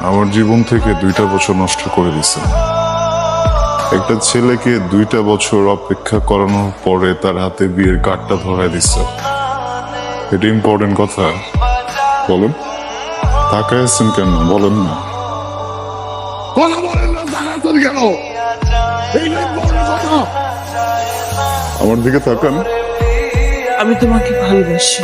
আমার জীবন থেকে 2টা বছর নষ্ট করে দিছে। একটা ছেলেকে 2টা বছর অপেক্ষা করানোর পরে তার হাতে বিয়ের কার্ডটা ধরায় দিচ্ছে। এটা ইম্পর্টেন্ট কথা, বলেন। তাকায় আছেন কেন, বলেন না। কথা বলেন না, তাড়াতাড়ি কেন? এইটাই বড় কথা। আমার দিকে তাকান। আমি তোমাকে ভালোবাসি।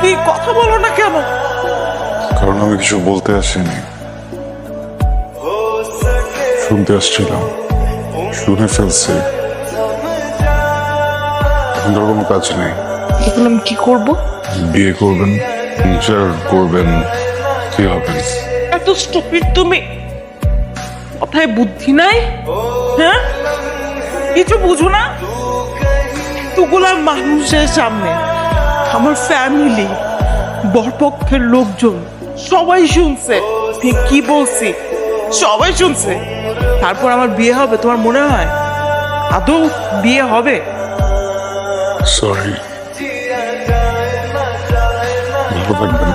কি কথা বলো না কেন? কারণ আমি কিছু বলতে আসিনি, শুনতে আসছিলাম। শুনে ফেলছি, এখন তোর কোনো কাজ নেই। এখন আমি কি করবো? বিয়ে করবেন, বিচার করবেন, কি হবে? এত স্টুপিড তুমি, কথায় বুদ্ধি নাই? হ্যাঁ, কিছু বুঝো না? এতগুলা মানুষের সামনে আমার ফ্যামিলি, বরপক্ষের লোকজন সবাই শুনছে ঠিক কি বলছি, সবাই শুনছে। তারপর আমার বিয়ে হবে তোমার মনে হয়? আদৌ বিয়ে হবে? সরি, ভালো থাকবেন।